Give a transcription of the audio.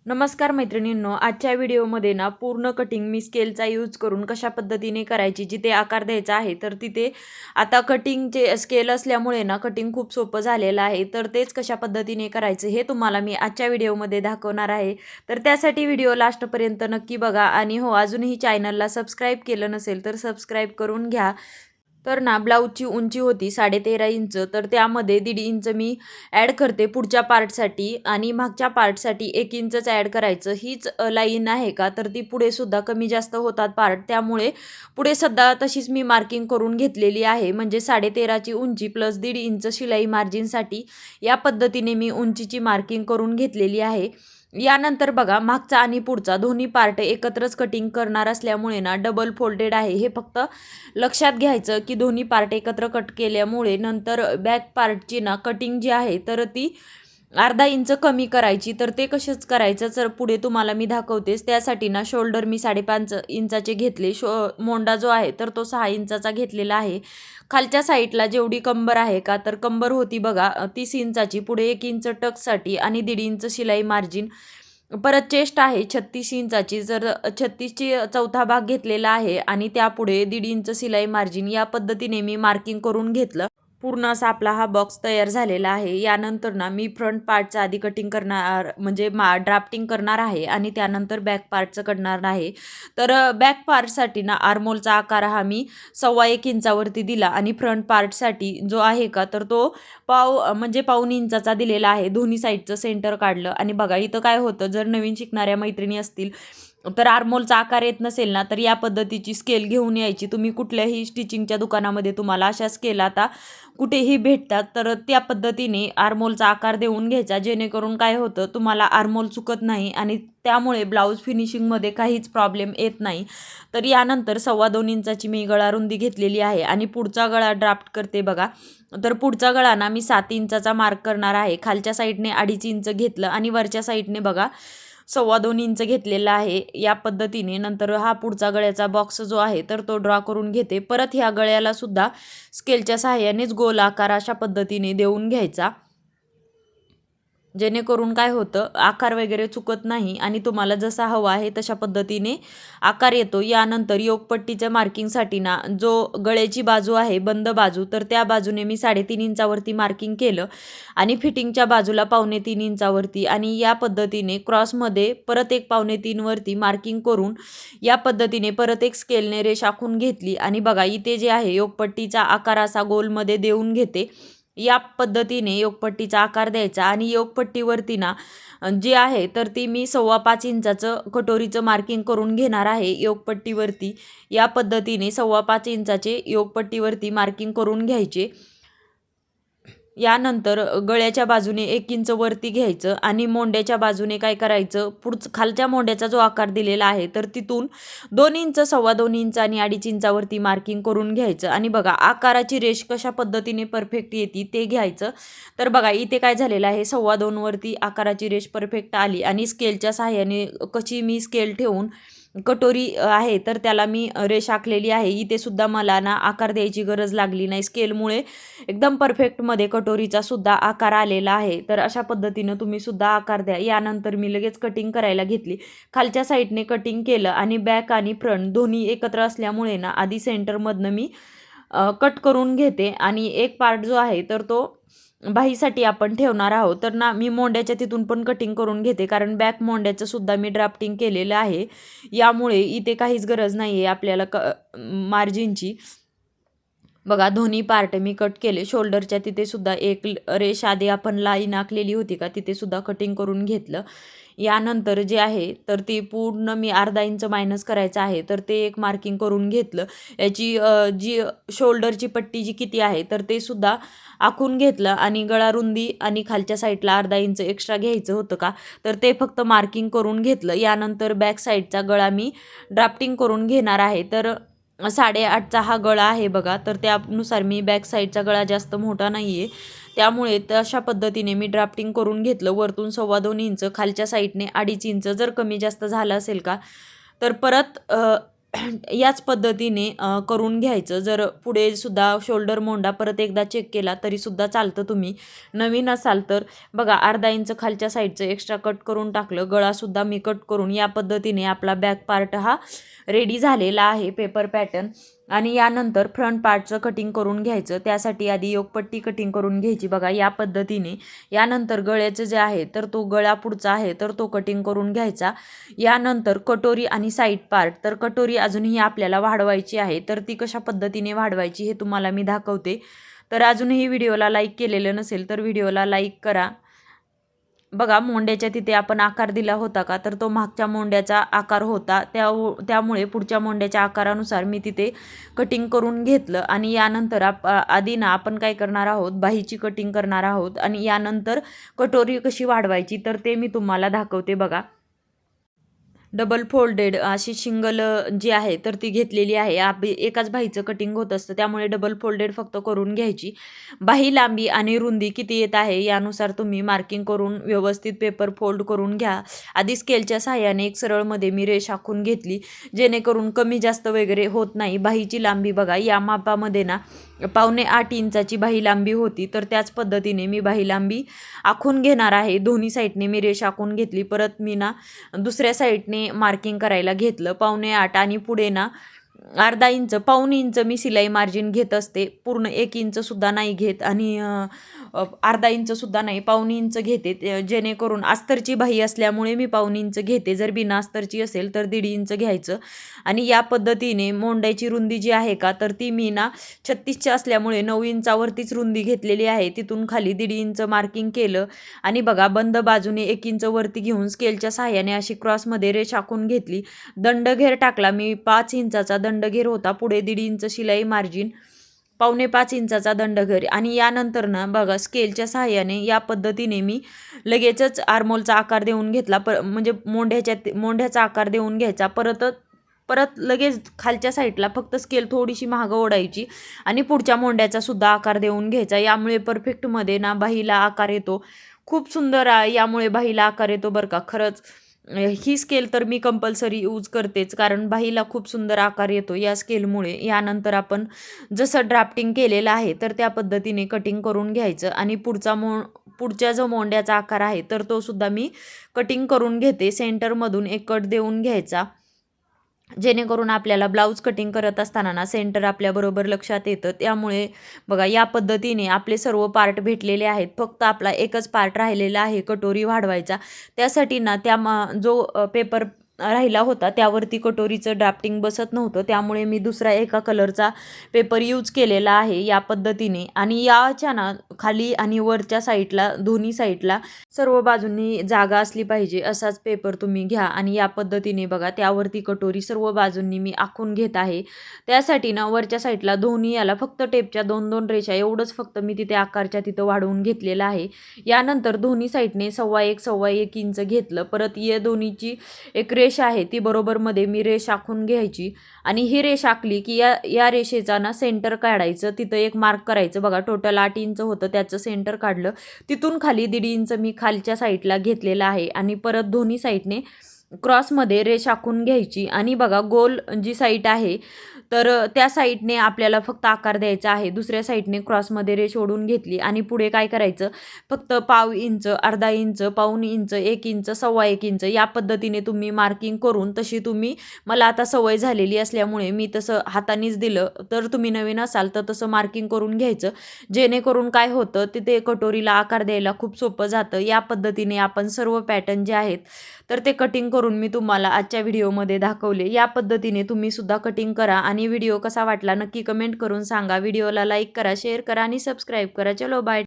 नमस्कार मैत्रिणींनो, आजच्या व्हिडिओमध्ये ना पूर्ण कटिंग मी स्केलचा यूज करून कशा पद्धतीने करायची, जिथे आकार द्यायचा आहे तर तिथे आता कटिंगचे स्केल असल्यामुळे ना कटिंग खूप सोपं झालेलं आहे. तर तेच कशा पद्धतीने करायचं हे तुम्हाला मी आजच्या व्हिडिओमध्ये दाखवणार आहे. तर त्यासाठी व्हिडिओ लास्टपर्यंत नक्की बघा आणि हो, अजूनही चॅनलला सबस्क्राईब केलं नसेल तर सबस्क्राईब करून घ्या. तर ना ब्लाऊजची उंची होती 13.5 इंच, तर त्यामध्ये 1.5 इंच मी ॲड करते पुढच्या पार्टसाठी आणि मागच्या पार्टसाठी 1 इंचच ॲड करायचं. हीच लाईन आहे का, तर ती पुढे सुद्धा कमी जास्त होतात पार्ट, त्यामुळे पुढे सुद्धा तशीच मी मार्किंग करून घेतलेली आहे. म्हणजे 13.5ची उंची प्लस 1.5 इंच शिलाई मार्जिनसाठी या पद्धतीने मी उंचीची मार्किंग करून घेतलेली आहे. यानंतर बघा, मागचा आणि पुढचा दोन्ही पार्ट एकत्रच कटिंग करणार असल्यामुळे ना डबल फोल्डेड आहे. हे फक्त लक्षात घ्यायचं की दोन्ही पार्ट एकत्र कट केल्यामुळे नंतर बॅक पार्टची ना कटिंग जी आहे तर ती अर्धा इंच कमी करायची. तर ते कशंच करायचं, तर पुढे तुम्हाला मी दाखवतेच. त्यासाठी ना शोल्डर मी 5.5 इंचाचे घेतले. मोंडा जो आहे तर तो 6 इंचाचा घेतलेला आहे. खालच्या साईडला जेवढी कंबर आहे का, तर कंबर होती बघा 30 इंचाची. पुढे 1 इंच टक्ससाठी आणि 1.5 इंच शिलाई मार्जिन. परत चेस्ट आहे 36 इंचाची. जर 36ची चौथा भाग घेतलेला आहे आणि त्यापुढे 1.5 इंच शिलाई मार्जिन या पद्धतीने मी मार्किंग करून घेतलं. पूर्ण असा आपला हा बॉक्स तयार झालेला आहे. यानंतर ना मी फ्रंट पार्टचं आधी कटिंग करणार, म्हणजे ड्राफ्टिंग करणार आहे आणि त्यानंतर बॅक पार्टचं करणार आहे. तर बॅक पार्टसाठी ना आर्मोलचा आकार हा मी 1.25 इंचावरती दिला आणि फ्रंट पार्टसाठी जो आहे का, तर तो म्हणजे पाऊण इंचाचा दिलेला आहे. दोन्ही साईडचं सेंटर काढलं आणि बघा इथं काय होतं, जर नवीन शिकणाऱ्या मैत्रिणी असतील तर आर्मोलचा आकार येत नसेल ना, तर या पद्धतीची स्केल घेऊन यायची. तुम्ही कुठल्याही स्टिचिंगच्या दुकानामध्ये तुम्हाला अशा स्केल आता कुठेही भेटतात. तर त्या पद्धतीने आर्मोलचा आकार देऊन घ्यायचा, जेणेकरून काय होतं, तुम्हाला आर्मोल चुकत नाही आणि त्यामुळे ब्लाऊज फिनिशिंगमध्ये काहीच प्रॉब्लेम येत नाही. तर यानंतर 2.25 इंचाची मी गळा रुंदी घेतलेली आहे आणि पुढचा गळा ड्राफ्ट करते बघा. तर पुढचा गळा ना मी 7 इंचाचा मार्क करणार आहे. खालच्या साईडने 2.5 इंच घेतलं आणि वरच्या साईडने बघा 2.25 इंच घेतलेला आहे. या पद्धतीने नंतर हा पुढचा गळ्याचा बॉक्स जो आहे तर तो ड्रॉ करून घेते. परत ह्या गळ्याला सुद्धा स्केलच्या सहाय्यानेच गोल आकार अशा पद्धतीने देऊन घ्यायचा, जेणेकरून काय होतं, आकार वगैरे चुकत नाही आणि तुम्हाला जसा हवा आहे तशा पद्धतीने आकार येतो. यानंतर योगपट्टीच्या मार्किंगसाठी ना जो गळ्याची बाजू आहे बंद बाजू, तर त्या बाजूने मी 3.5 इंचावरती मार्किंग केलं आणि फिटिंगच्या बाजूला 2.25 इंचावरती आणि या पद्धतीने क्रॉसमध्ये परत एक 2.25 वरती मार्किंग करून या पद्धतीने परत एक स्केलने रेष आखून घेतली आणि बघा इथे जे आहे योगपट्टीचा आकार असा गोलमध्ये देऊन घेते. या पद्धतीने योगपट्टीचा आकार द्यायचा आणि योगपट्टीवरती ना जी आहे तर ती मी 5.25 इंचाचं कटोरीचं मार्किंग करून घेणार आहे योगपट्टीवरती. या पद्धतीने 5.25 इंचाचे योगपट्टीवरती मार्किंग करून घ्यायचे. यानंतर गळ्याच्या बाजूने 1 इंच वरती घ्यायचं आणि मोंड्याच्या बाजूने काय करायचं, खालच्या मोंड्याचा जो आकार दिलेला आहे तर तिथून 2 इंच, 2.25 इंच आणि 2.5 इंचावरती मार्किंग करून घ्यायचं आणि बघा आकाराची रेष कशा पद्धतीने परफेक्ट येते ते घ्यायचं. तर बघा इथे काय झालेलं आहे, 2.25 वरती आकाराची रेष परफेक्ट आली आणि स्केलच्या सहाय्याने कशी मी स्केल ठेवून कटोरी आहे तर त्याला मी रेष आखलेली आहे. इथे सुद्धा मला ना आकार द्यायची गरज लागली नाही. स्केलमुळे एकदम परफेक्टमध्ये कटोरीचा सुद्धा आकार आलेला आहे. तर अशा पद्धतीनं तुम्ही सुद्धा आकार द्या. यानंतर मी लगेच कटिंग करायला घेतली. खालच्या साईडने कटिंग केलं आणि बॅक आणि फ्रंट दोन्ही एकत्र असल्यामुळे ना आधी सेंटरमधनं मी कट करून घेते आणि एक पार्ट जो आहे तर तो बाहीसाठी आपण ठेवणार आहोत. तर ना मी मोंड्याच्या तिथून पण कटिंग करून घेते, कारण बॅक मोंड्याचं सुद्धा मी ड्राफ्टिंग केलेलं आहे. यामुळे इथे काहीच गरज नाही आहे आपल्याला मार्जिनची. बघा दोन्ही पार्ट मी कट केले. शोल्डरच्या तिथे सुद्धा एक रेष आधी आपण लाईन आखलेली होती का, तिथे सुद्धा कटिंग करून घेतलं. यानंतर जे आहे तर ती पूर्ण मी अर्धा इंच मायनस करायचं आहे, तर ते एक मार्किंग करून घेतलं. याची जी शोल्डरची पट्टी जी किती आहे तर ते सुद्धा आखून घेतलं आणि गळा रुंदी आणि खालच्या साईडला अर्धा इंच एक्स्ट्रा घ्यायचं होतं का, तर ते फक्त मार्किंग करून घेतलं. यानंतर बॅक साईडचा गळा मी ड्राफ्टिंग करून घेणार आहे. तर 8.5चा हा गळा आहे बघा, तर त्यानुसार मी बॅक साईडचा गळा जास्त मोठा नाही आहे, त्यामुळे तशा पद्धतीने मी ड्राफ्टिंग करून घेतलं. वरतून 2.25 इंच, खालच्या साईडने 2.5 इंच. जर कमी जास्त झालं असेल का, तर परत याच पद्धतीने करून घ्यायचं. जर पुढे सुद्धा शोल्डर मोंडा परत एकदा चेक केला तरीसुद्धा चालतं. तुम्ही नवीन असाल तर बघा अर्धा इंच खालच्या साईडचं एक्स्ट्रा कट करून टाकलं. गळासुद्धा मी कट करून या पद्धतीने आपला बॅक पार्ट हा रेडी झालेला आहे पेपर पॅटर्न. आणि यानंतर फ्रंट पार्टचं कटिंग करून घ्यायचं. त्यासाठी आधी योगपट्टी कटिंग करून घ्यायची बघा या पद्धतीने. यानंतर गळ्याचं जे आहे तर तो गळा पुढचा आहे तर तो कटिंग करून घ्यायचा. यानंतर कटोरी आणि साईड पार्ट, तर कटोरी अजूनही आपल्याला वाढवायची आहे. तर ती कशा पद्धतीने वाढवायची हे तुम्हाला मी दाखवते. तर अजूनही व्हिडिओला लाईक केलेलं नसेल तर व्हिडिओला लाईक करा. बघा मोंड्याच्या तिथे आपण आकार दिला होता का, तर तो मागच्या मोंड्याचा आकार होता. त्यामुळे पुढच्या मोंड्याच्या आकारानुसार मी तिथे कटिंग करून घेतलं. आणि यानंतर आधी ना आपण काय करणार आहोत, बाहीची कटिंग करणार आहोत. आणि यानंतर कटोरी कशी वाढवायची तर ते मी तुम्हाला दाखवते बघा. डबल फोल्डेड अशी शिंगल जी आहे तर ती घेतलेली आहे. एकाच बाहीचं कटिंग होत असतं त्यामुळे डबल फोल्डेड फक्त करून घ्यायची. बाही लांबी आणि रुंदी किती येत आहे यानुसार तुम्ही मार्किंग करून व्यवस्थित पेपर फोल्ड करून घ्या. आधी स्केलच्या सहाय्याने एक सरळमध्ये मी रेष आखून घेतली जेणेकरून कमी जास्त वगैरे होत नाही. बाहीची लांबी बघा या मापामध्ये ना 7.25 इंचाची बाही लांबी होती. तर त्याच पद्धतीने मी बाही लांबी आखून घेणार आहे. दोन्ही साईडने मी रेष आखून घेतली. परत मी ना दुसऱ्या साईडने मार्किंग करायला घेतलं 7.25 आणि पुढे ना अर्धा इंच, पाऊण इंच मी शिलाई मार्जिन घेत असते. पूर्ण 1 इंचसुद्धा नाही घेत आणि अर्धा इंचसुद्धा नाही, पाऊण इंच घेते. जेणेकरून अस्तरची बाही असल्यामुळे मी पाऊण इंच घेते. जर बिना अस्तरची असेल तर 1.5 इंच घ्यायचं. आणि या पद्धतीने मोंड्याची रुंदी जी आहे का तर ती मी ना 36ची असल्यामुळे 9 इंचावरतीच रुंदी घेतलेली आहे. तिथून खाली 1.5 इंच मार्किंग केलं. आणि बघा बंद बाजूने 1 इंच वरती घेऊन स्केलच्या सहाय्याने अशी क्रॉसमध्ये रेष आखून घेतली. दंडघेर टाकला मी. 5 इंचाचा दंडघेर होता. पुढे 1.5 इंच शिलाई मार्जिन, 4.25 इंचाचा दंडघेर. आणि यानंतर ना बघा स्केलच्या सहाय्याने या पद्धतीने मी लगेचच आर्मोलचा आकार देऊन घेतला. म्हणजे मोंढ्याचा आकार देऊन घ्यायचा. परत लगेच खालच्या साईडला फक्त स्केल थोडीशी मागं ओढायची आणि पुढच्या मोंड्याचा सुद्धा आकार देऊन घ्यायचा. यामुळे परफेक्टमध्ये ना बाहीला आकार येतो. खूप सुंदर यामुळे बाहीला आकार येतो बरं का. खरंच ही स्केल तर मी कंपल्सरी यूज करतेच कारण बाहीला खूप सुंदर आकार येतो या स्केलमुळे. यानंतर आपण जसं ड्राफ्टिंग केलेलं आहे तर त्या पद्धतीने कटिंग करून घ्यायचं. आणि पुढच्या जो मोंड्याचा आकार आहे तर तो सुद्धा मी कटिंग करून घेते. सेंटरमधून एक कट देऊन घ्यायचा जेणेकरून आपल्याला ब्लाऊज कटिंग करत असताना ना सेंटर आपल्याबरोबर लक्षात येतं. त्यामुळे बघा या पद्धतीने आपले सर्व पार्ट भेटलेले आहेत. फक्त आपला एकच पार्ट राहिलेला आहे कटोरी वाढवायचा. त्यासाठी ना जो पेपर राहिला होता त्यावरती कटोरीचं ड्राफ्टिंग बसत नव्हतं. त्यामुळे मी दुसरा एका कलरचा पेपर यूज केलेला आहे या पद्धतीने. आणि याच्या ना खाली आणि वरच्या साईडला दोन्ही साईडला सर्व बाजूंनी जागा असली पाहिजे असाच पेपर तुम्ही घ्या. आणि या पद्धतीने बघा त्यावरती कटोरी सर्व बाजूंनी मी आखून घेत आहे. त्यासाठी ना वरच्या साईडला दोन्ही याला फक्त टेपच्या 2-2 रेषा एवढंच फक्त मी तिथे आकारच्या तिथं वाढवून घेतलेलं आहे. यानंतर दोन्ही साईडने 1.25 इंच घेतलं. परत या दोन्हीची एक रेष आहे ती बरोबरमध्ये मी रेष आखून घ्यायची. आणि ही रेष आखली की या रेषेचा ना सेंटर काढायचं. तिथं एक मार्क करायचं बघा. टोटल 8 इंच होतं त्याचं सेंटर काढलं. तिथून खाली 1.5 इंच मी खालच्या साईडला घेतलेला आहे. आणि परत दोन्ही साईडने क्रॉसमध्ये रेष आखून घ्यायची. आणि बघा गोल जी साईड आहे तर त्या साईडने आपल्याला फक्त आकार द्यायचा आहे. दुसऱ्या साईडने क्रॉसमध्ये रेष ओढून घेतली. आणि पुढे काय करायचं, फक्त पाव इंच, अर्धा इंच, पाऊण इंच, 1 इंच, 1.25 इंच या पद्धतीने तुम्ही मार्किंग करून, तशी तुम्ही, मला आता सवय झालेली असल्यामुळे मी तसं हातानेच दिलं. तर तुम्ही नवीन असाल तर तसं मार्किंग करून घ्यायचं. जेणेकरून काय होतं तिथे कटोरीला आकार द्यायला खूप सोपं जातं. या पद्धतीने आपण सर्व पॅटर्न जे आहेत तर ते कटिंग करून मी तुम्हाला आजच्या व्हिडिओमध्ये दाखवले. या पद्धतीने तुम्ही सुद्धा कटिंग करा. आणि व्हिडिओ कसा वाटला नक्की कमेंट करून सांगा. व्हिडिओला लाईक करा, शेअर करा आणि सबस्क्राईब करा. चलो बाय.